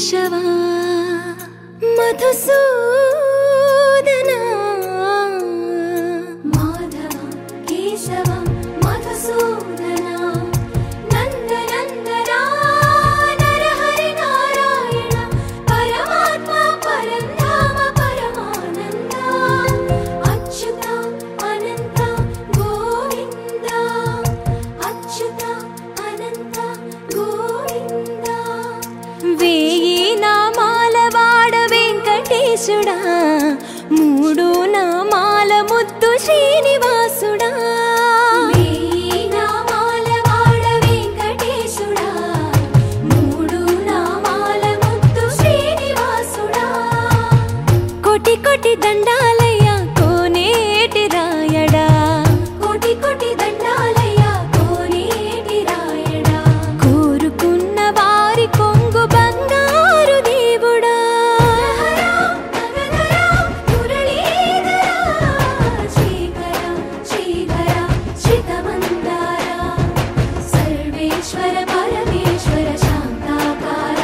కేశవా మధుసూదనా మాధవ కేశవ మధుసూదనా నందనందనా నరహరి నారాయణ పరమాత్మ పరంధామ పరమానంద అచ్యుత అనంత గోవింద అచ్యుత అనంత గోవింద వేయి నామాల వాడ వెంకటేశుడా మూడు నామాల ముద్దు శ్రీనివాసుడా వేయి నామాల వాడ వెంకటేశుడా మూడు నామాల ముద్దు శ్రీనివాసుడా కోటి కోటి దండాలయ్య కోనేటి రాయడా కోటి కోటి దండాలయ్య కోనేటి రాయడా కోరుకున్న వారి కొంగు బంగారు దేవుడా శ్రీకర శ్రీధర శ్రితమందార సర్వేశ్వర పరమేశ్వర శాంతాకార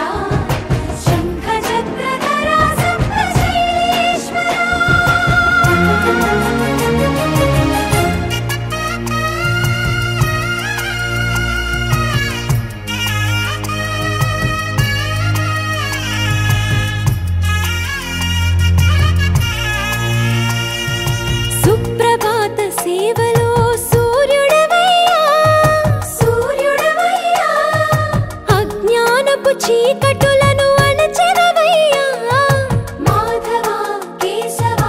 శంఖ చక్రధర సప్తశైలేశ్వర సుప్రభాత సేవలో సూర్యుడవయ్యా సూర్యుడవయ్యా అజ్ఞానపు చీకటులను అణచెదవయ్యా మాధవ కేశవ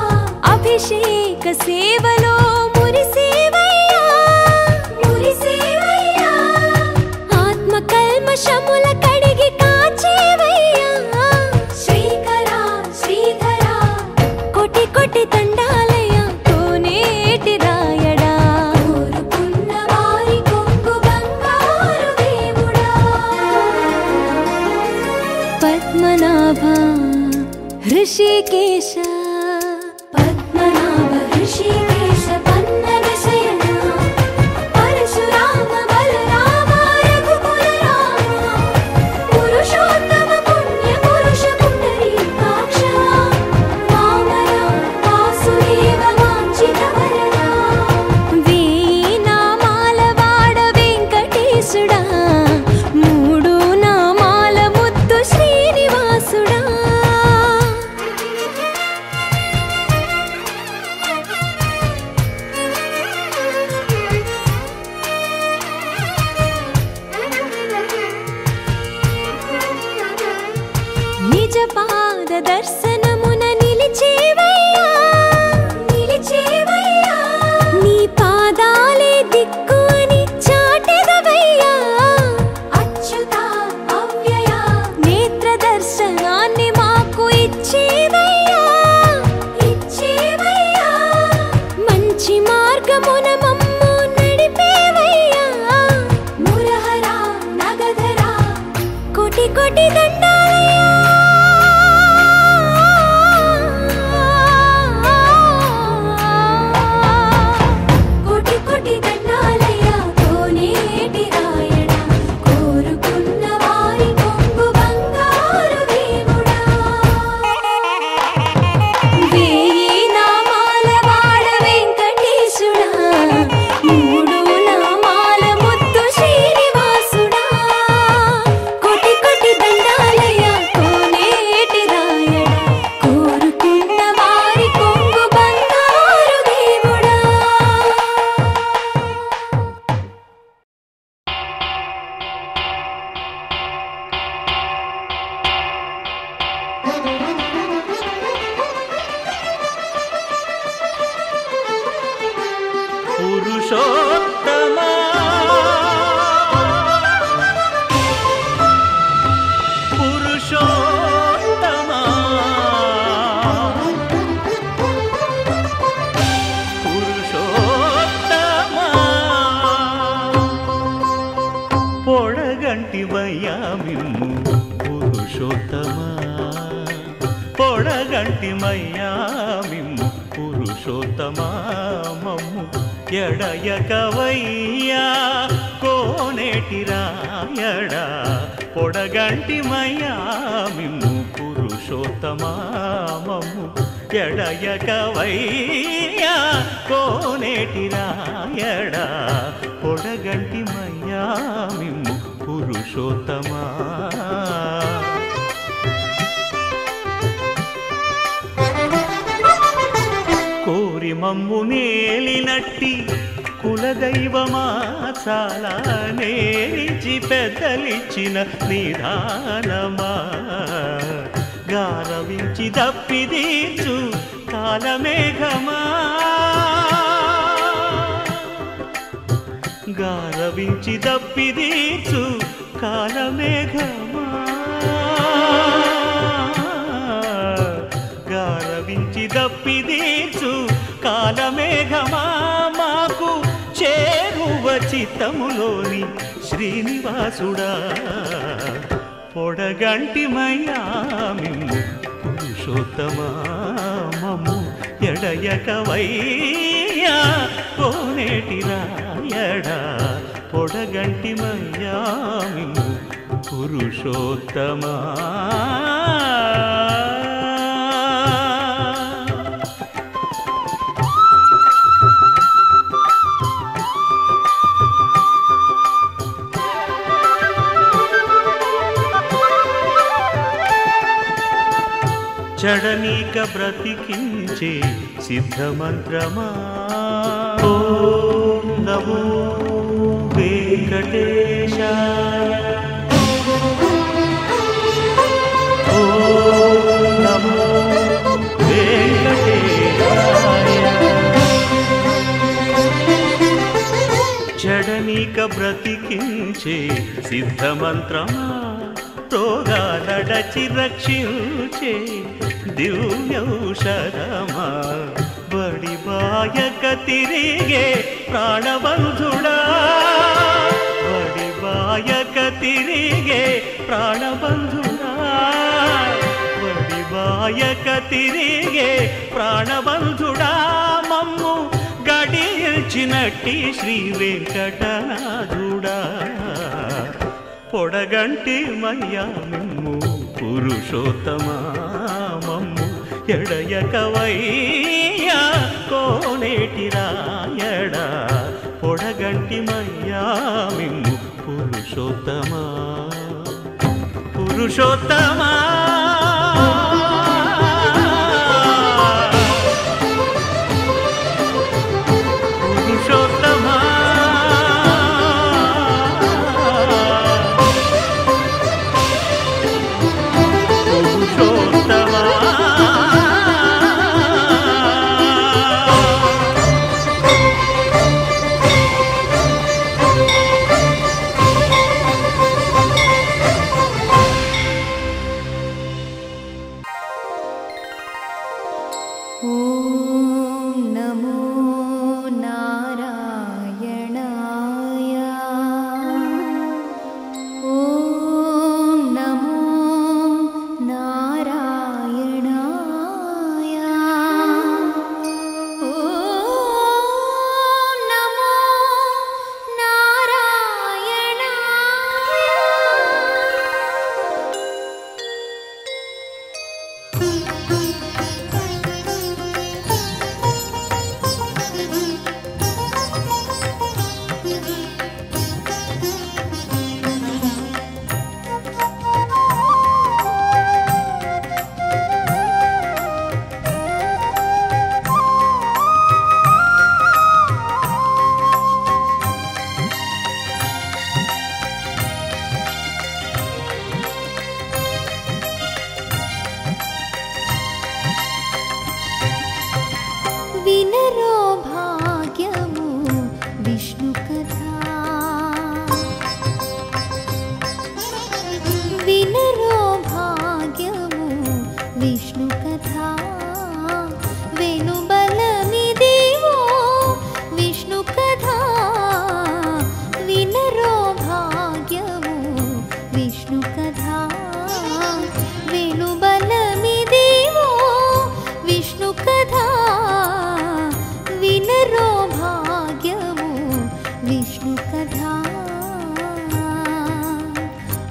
అభిషేక సేవలో మురిసేవయ్యా మురిసేవయ్యా ఆత్మ కల్మషముల కడిగి కాచేవయ్యా శ్రీకర శ్రీధర కోటి కోటి దండాలయ్య కోనేటి రాయడా కోరుకున్న వారి కొంగు బంగారు దేవుడా పద్మనాభ హృషికేశ పద్మనాభ హృషికేశ పన్నగ శయన పరశురామ బలరామ రఘుకుల రామ పురుషోత్తమ పుణ్య పురుష పుండరీకాక్ష వామన వాసుదేవ వాంఛిత వరద వేయి నామాల వాడ వెంకటేశుడా మూడు నామాల ముద్దు శ్రీనివాసుడా నిజ పాద దర్శనమున నిలిచేవయ్యా నిలిచేవయ్యా నీ పాదాలే దిక్కు అని చాటెదవయ్యా అచ్యుత అవ్యయ నేత్ర దర్శనాన్ని మాకు ఇచ్చేవయ్యా ఇచ్చేవయ్యా మంచి మార్గమున మమ్ము నడిపేవయ్యా మురహర నగధర కోటి కోటి దండాలయ్యా కోటి కోటి దండాలయ్య కోనేటి రాయడా కోరుకున్న వారి కొంగు బంగారు దేవుడా వేయి నామాల వాడ వెంకటేశుడా మూడు నామాల ముద్దు శ్రీనివాసుడా కోటి కోటి దండాలయ్య కోనేటి రాయడా కోరుకున్న వారి కొంగు బంగారు దేవుడా పురుషోత్తమా పురుషోత్తమా పురుషోత్తమా పొడగంటివయ్యా మిమ్ము పురుషోత్తమా పొడగంటిమయ్యా మిమ్ము పురుషోత్తమా మమ్ము ఎడయకవయ్యా కోనేటి రాయడా పొడగంటి మయ్యా మిమ్ము పురుషోత్తమా మమ్ము ఎడయకవయ్యా కోనేటి రాయడా పొడగంటి మయ్యా మిమ్ము పురుషోత్తమా కోరి మమ్ము నేలినట్టి కులదైవమా చాలా నేరిచి పెద్దలిచ్చిన నిదానమా గారవించి దప్పిదీచు కాలమేఘమా గారవించి దప్పిదీచు కాలమేఘమా గారవించి దప్పిదీచు కాలమేఘమా మాకు చేరువ చిత్తములోని శ్రీనివాసుడా పొడగంటి మయ్యా మిమ్ము పురుషోత్తమా మమ్ము ఎడయకవయ్యా కోనేటి రాయడా పొడగంటి మయ్యా మిమ్ము పురుషోత్తమా చడనీక బ్రతికించే సిద్ధమంత్రమా ఓం నమో వెంకటేశాయ ఓం నమో వెంకటేశాయ చడనీక బ్రతికించే సిద్ధమంత్రమా రోగాలడచి రక్షించే దివ్యౌషధమా బడిబాయక తిరిగే ప్రాణబంధుడా బడిబాయక తిరిగే ప్రాణబంధుడా బడిబాయక తిరిగే ప్రాణబంధుడా మమ్ము గడిచినట్టి శ్రీ వెంకటనాథుడా పొడగంటి మయ్యా మిమ్ము పురుషోత్తమా మమ్ము ఎడయకవయ్యా కోనేటి రాయడా పొడగంటి మయ్యా మిమ్ము పురుషోత్తమా పురుషోత్తమా పురుషోత్తమా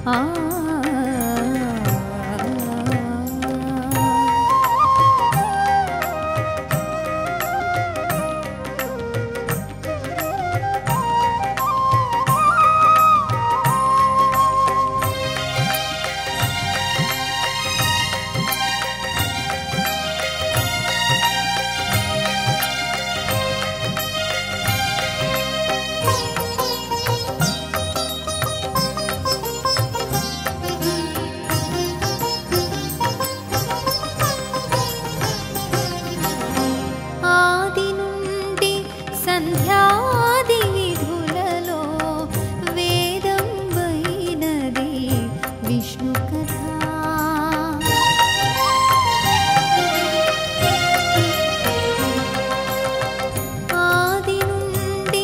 ఆ ఆది నుండి సంధ్యాది విధులలో వేదం వైనది విష్ణు కథ. ఆది నుండి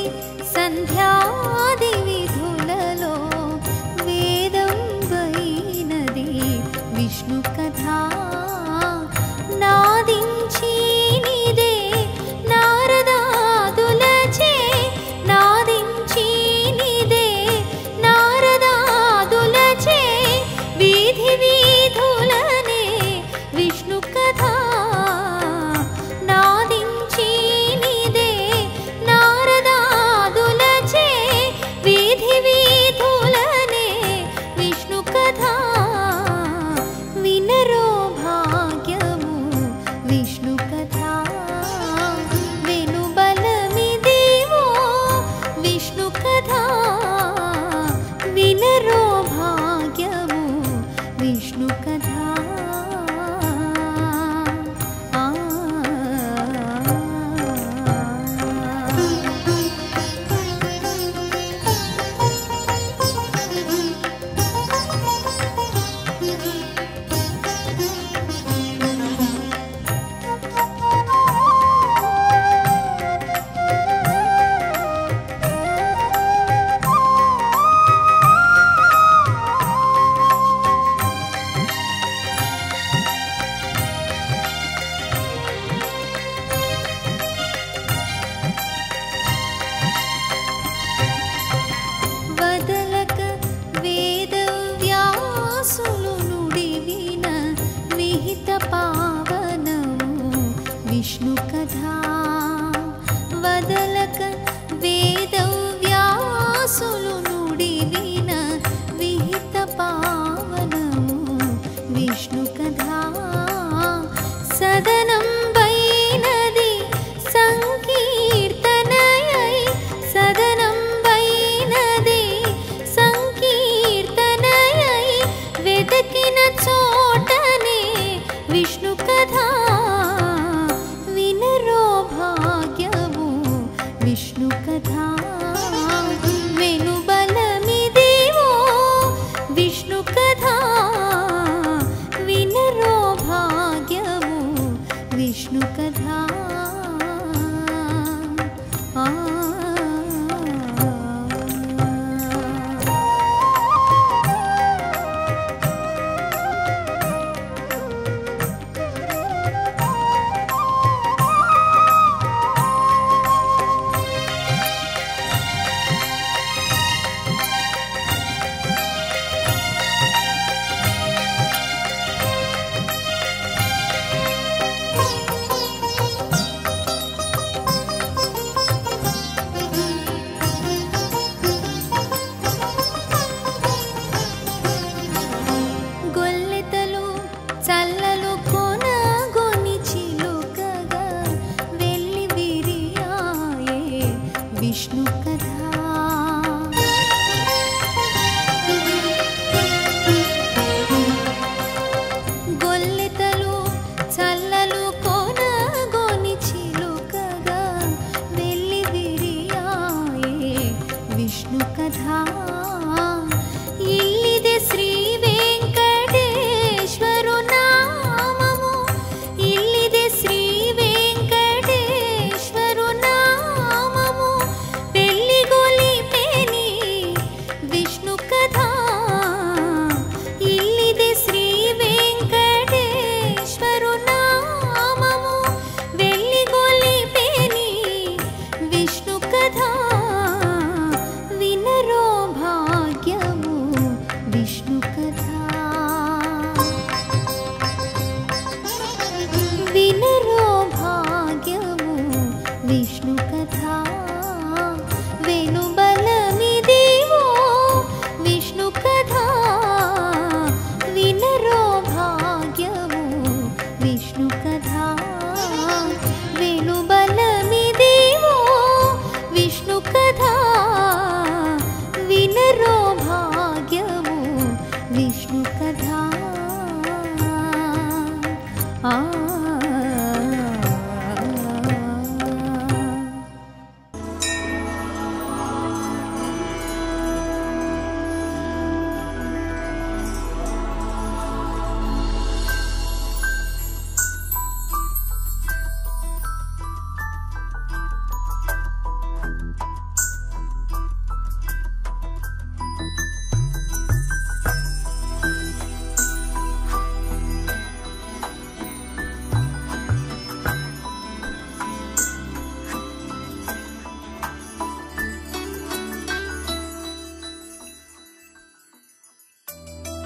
సంధ్యాది విధులలో వేదం వైనది విష్ణు కథ. నాదించి నిదే నారదాదులచే నాదించి నిదే నారదాదులచే వీధి వీధులనే విష్ణు కథ. నాదించి నిదే నారదాదులచే వీధి వీధులనే విష్ణు కథ. వినరో భాగ్యము విష్ణు కథ. వెనుబలమిదేవో విష్ణు కథ. వినరో భాగ్యము విష్ణు కథ. ఆ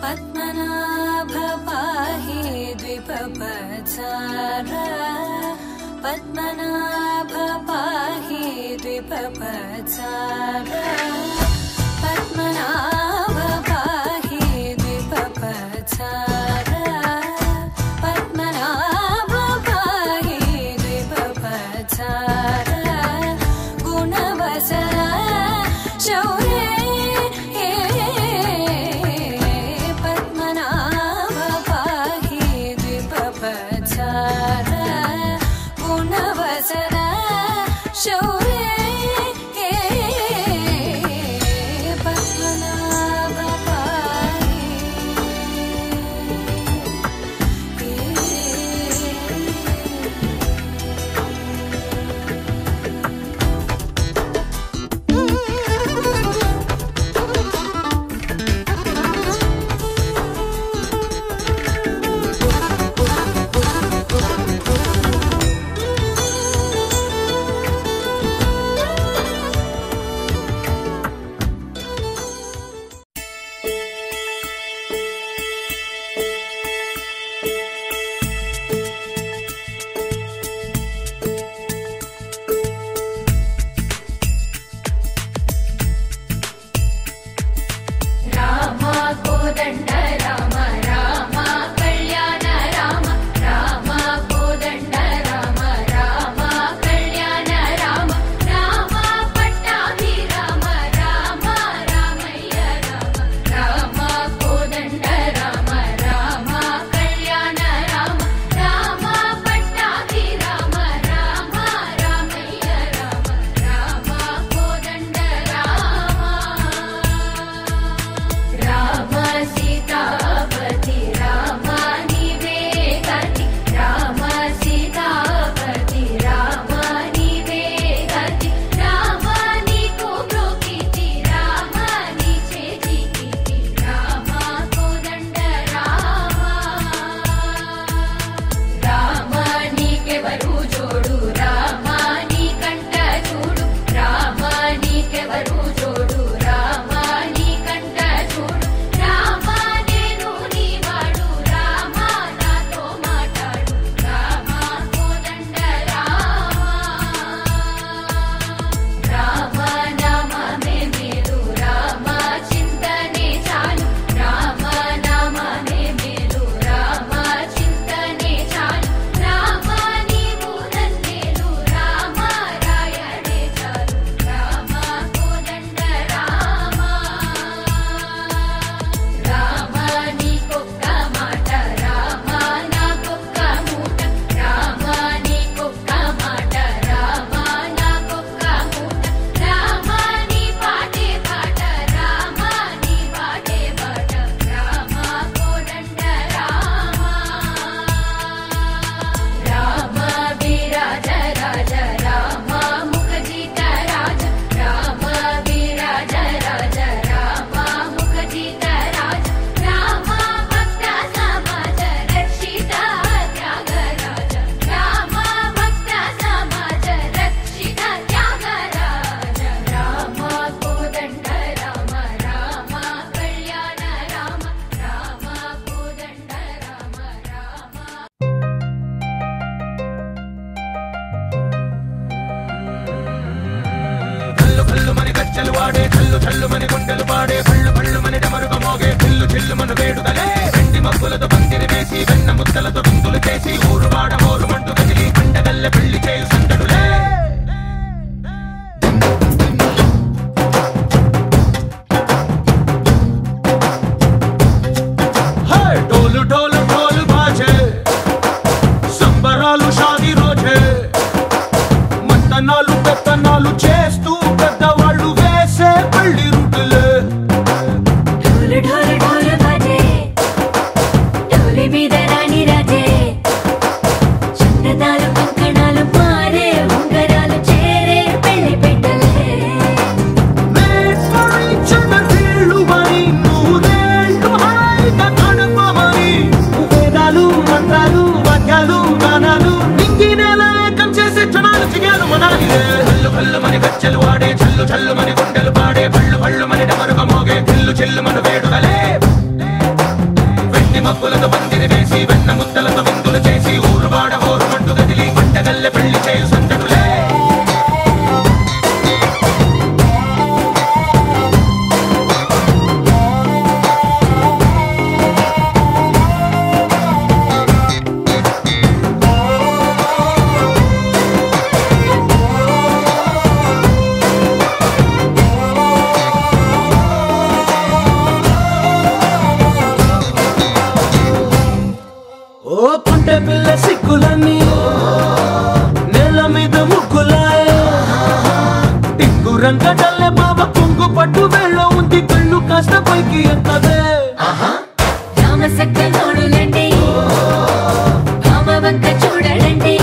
पद्मनाभ पाहि द्विपपचार पद्मनाभ पाहि द्विपपचार पद्मनाभ पाहि द्विपपचार पद्मनाभ पाहि द्विपपचार गुणवसर शौर्ये వాడే కళ్ళు చల్లు మన గుండెలు పాడే పళ్ళు పళ్ళు మన డమరుగా మోగే పిల్లు చిల్లు మన వేడుదలే వెండి మబ్బులతో పందిరి వేసి వెన్న ముద్దలతో విందులు చేసి ఊరు వాడ మోరు మంటు కదిలి పండగల్ల పెళ్లి చేయు సందడులే డోలు డోలు డోలు బాజే సంబరాలు షాదీ రోజే మంతనాలు పెత్తనాలు చేస్తూ పెద్దవాళ్ళు వేసే పళ్ళి రూటులే ఢోలు ఢోలు ఢోలు బాజే ఢోలి మీద రాణి రాజే మబ్బులతో పందిరి వేసి వెన్న ముద్దలతో విందులు చేసి ఊరువాడ హోరుమంటూ కదిలి పంటగల్లె పెళ్లి చేయు సంతడులే పుంటె పిల్ల సిక్కులన్నీ నేల మీద ముగ్గులాయ టింగు రంగడల్లే బాబా కొంగు పట్టు వెళ్ళ ఉంది కళ్ళు కాస్త పైకి ఎత్తదే రామసక్క నోడులండి భామ వంక చూడడండి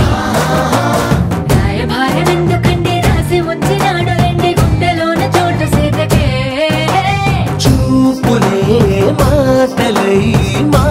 రాయభారం ఎందుకండి రాసి ఉంచినాడు రండి గుండెలోన చోటు సీతకే చూపులే మాటలై మా